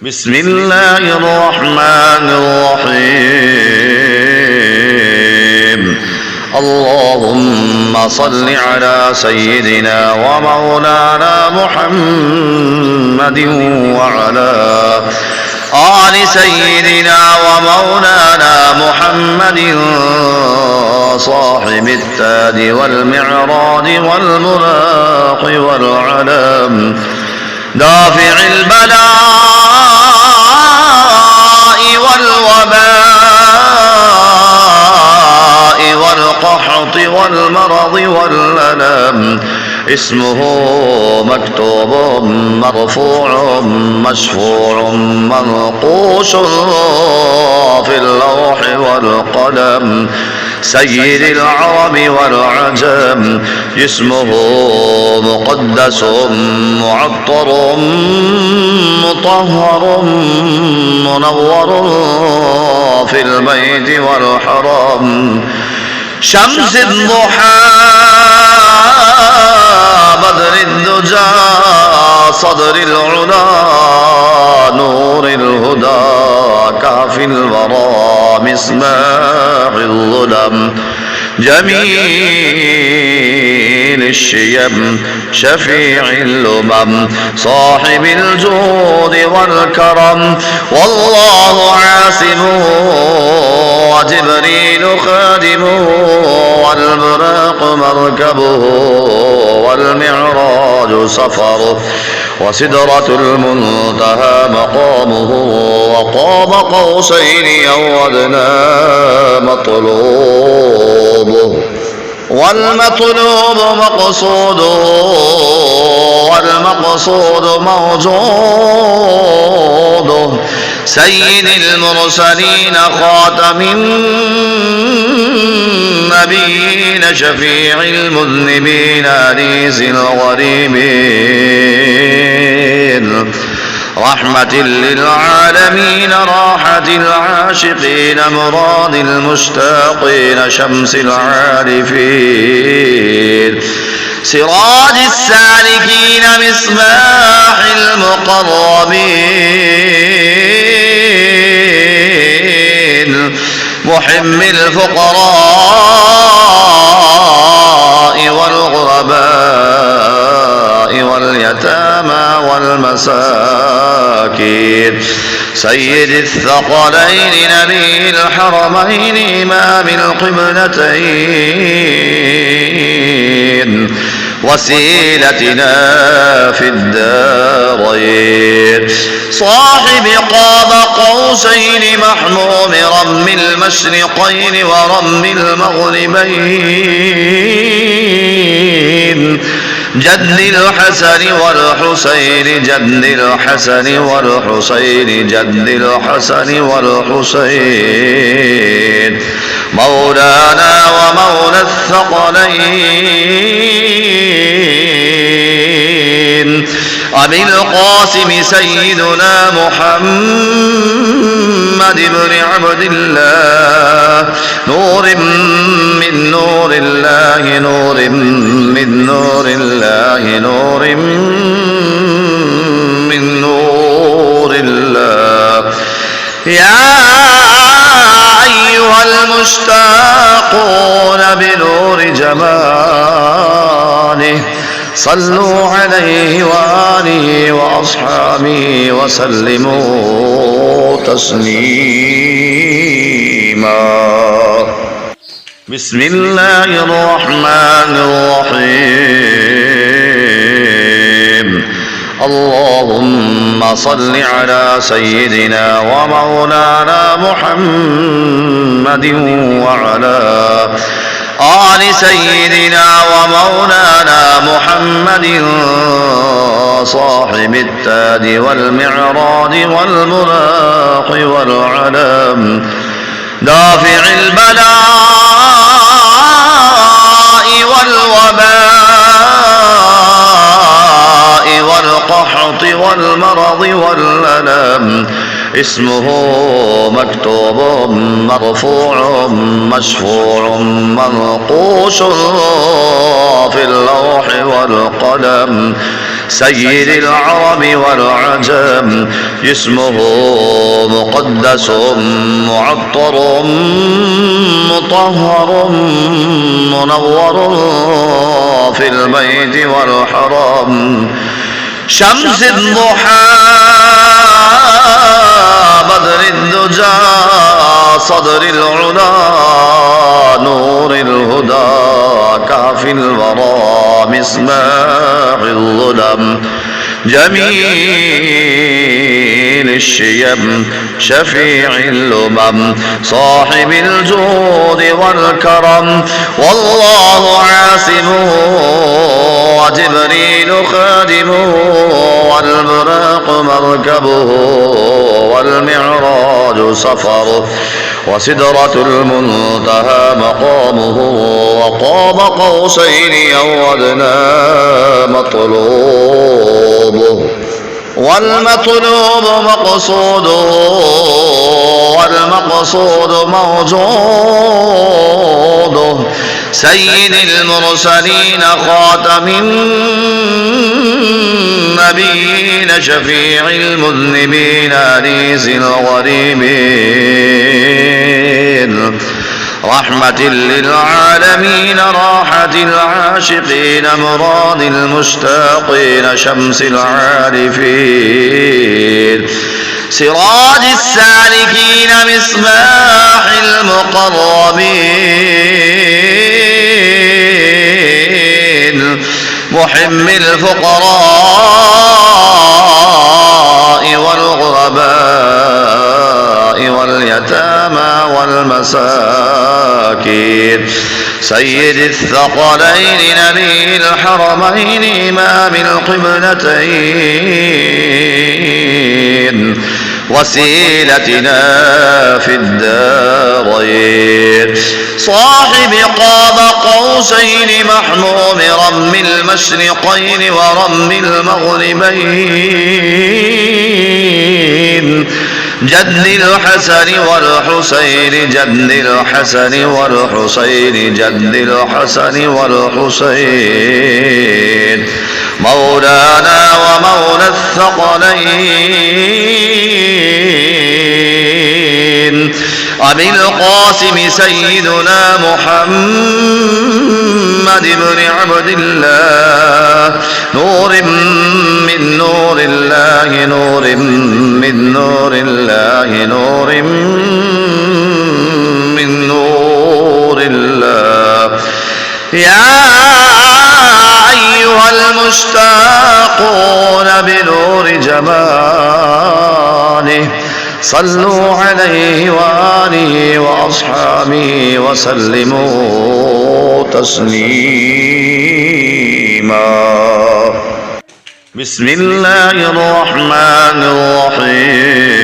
بسم الله الرحمن الرحيم. اللهم صل على سيدنا ومولانا محمد وعلى آل سيدنا ومولانا محمد صاحب التاج والمعراج والملاق والعلم دافع البلاء والوباء والقحط والمرض والألم. اسمه مكتوب مرفوع مشفوع منقوش في اللوح والقلم. سيد العرب والعجم. اسمه مقدس معطر مطهر منور في البيت والحرم. شمس الضحى بدر الدجى صدر العلا نور الهدى كافي الورى مصباح الظلم. جميل الشيم شفيع الأمم صاحب الجود والكرم. والله عاصمه وجبريل خادمه والبراق مركبه والمعراج سفره وسدرة المنتهى مقامه وقاب قوسين أو أدنى مطلوبه والمطلوب مقصوده والمقصود موجوده. سيد المرسلين خاتم النبيين شفيع المذنبين أنيس الغريبين رحمة للعالمين راحة العاشقين مراد المشتاقين شمس العارفين سراج السالكين مصباح المقربين محم الفقراء والغرباء واليتامى والمساكين. سيد الثقلين نبي الحرمين إمام القبلتين وسيلتنا في الدارين. صاحب قاب قوسين محموم رم المشرقين ورم المغربين. جد الحسن والحسين جد الحسن والحسين جد الحسن والحسين مولانا ومولى الثقلين. أبي القاسم سيدنا محمد بن عبد الله نور من نور الله نور من نور الله نور من نور الله. يا أيها المشتاقون بنور جماله صلوا عليه وآله وأصحابه وسلموا تسليما. بسم الله الرحمن الرحيم. اللهم صل على سيدنا ومولانا محمد وعلى آل سيدنا ومولانا محمد صاحب التاج والمعراج والملاق والعلم دافع البلاء والوباء والقحط والمرض والألم. اسمه مكتوب مرفوع مشفوع منقوش في اللوح والقلم. سيد العرب والعجم جسمه مقدس معطر مطهر منور في البيت والحرم شمس الضحى بدر الدجى صدر العلا نور الهدى كافي الورى مصباح الظلم جميل الشيم شفيع الأمم صاحب الجود والكرم والله عاصمه وجبريل خادمه والبراق مركبه والمعراج سفره وسدرة المنتهى مقامه وقاب قوسين أو أدنى مطلوبه والمطلوب مقصوده والمقصود موجوده سيد المرسلين خاتم النبيين شفيع المذنبين أنيس الغريبين رحمة للعالمين راحة العاشقين مراد المشتاقين شمس العارفين سراج السالكين مصباح المقربين محم الفقراء والغرباء واليتامى والمساكين سيد الثقلين نبي الحرمين إمام القبلتين وسيلتنا في الدارين صاحب قاب قوسين محموم رم المشرقين ورم المغربين جد الحسن والحسين جد الحسن والحسين جد الحسن والحسين مولانا ومولى الثقلين أبي القاسم سيدنا محمد بن عبد الله نور من نور الله نور من نور الله نور من نور الله يا أيها المشتاقون بنور جماله صلوا عليه وآله وأصحابه وسلموا تسليما بسم الله الرحمن الرحيم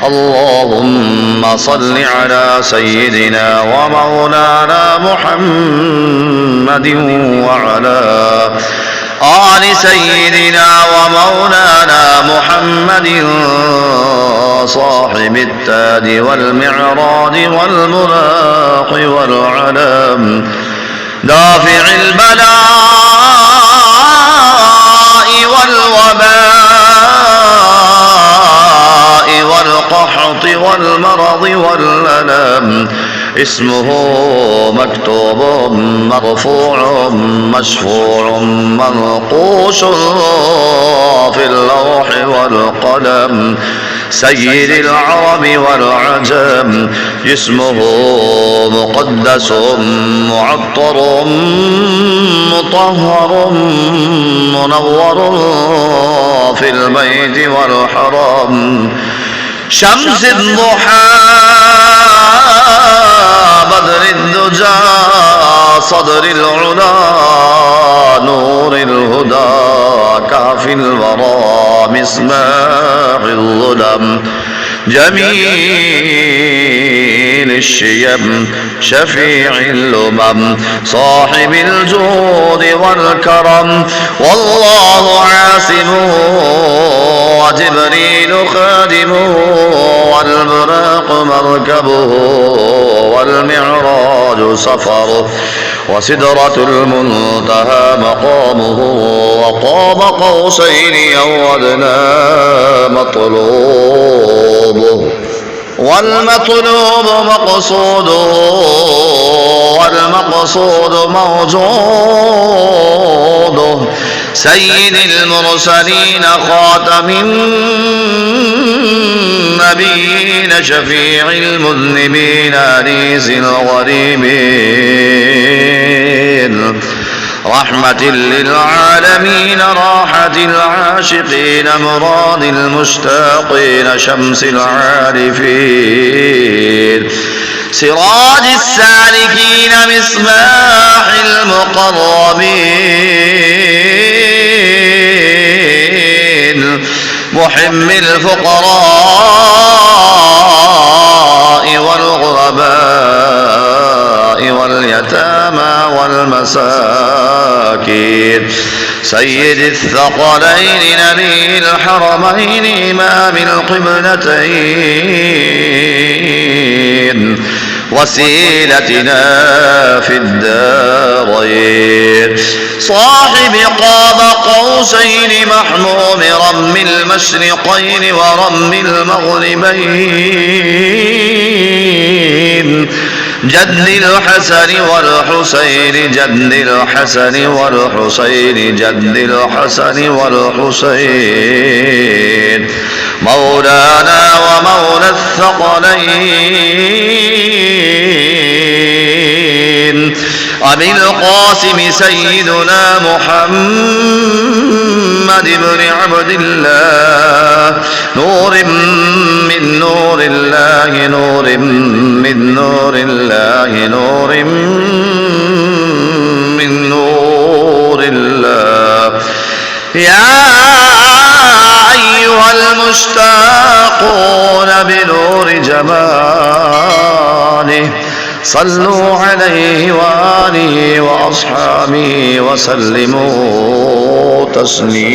اللهم صل على سيدنا ومولانا محمد وعلى آل سيدنا ومولانا محمد صاحب التاج والمعراج والمناق والعلم دافع البلاء والوباء والقحط والمرض والألم اسمه مكتوب مرفوع مشفوع منقوش في اللوح والقلم سيد العرب والعجم جسمه مقدس معطر مطهر منور في البيت والحرم شمس الضحى بدر الدجى صدر العلا نور الهدى كافي الورى مصباح الظلم جميل الشيم شفيع الأمم صاحب الجود والكرم والله عاصمه وجبريل خادمه والبراق مركبه والمعراج سفره وسدرة المنتهى مقامه وقاب قوسين أو أدنى مطلوبه والمطلوب مقصوده والمقصود موجوده سيد المرسلين خاتم النبيين شفيع المذنبين أنيس الغريبين رحمة للعالمين راحة العاشقين مراد المشتاقين شمس العارفين سراج السالكين مصباح المقربين محم الفقراء والغرباء واليتامى والمساكين سيد الثقلين نبي الحرمين إمام القبلتين وسيلتنا في الدارين صاحب قاب قوسين محموم رم المشرقين ورم المغربين جد الحسن والحسين جد الحسن والحسين جد الحسن والحسين مولانا ومولى الثقلين أبي القاسم سيدنا محمد بن عبد الله نور من نور الله نور من نور الله نور من نور الله يا أيها المشتاقون بنور جماله صلوا عليه وآله وأصحابه وسلموا تسليما.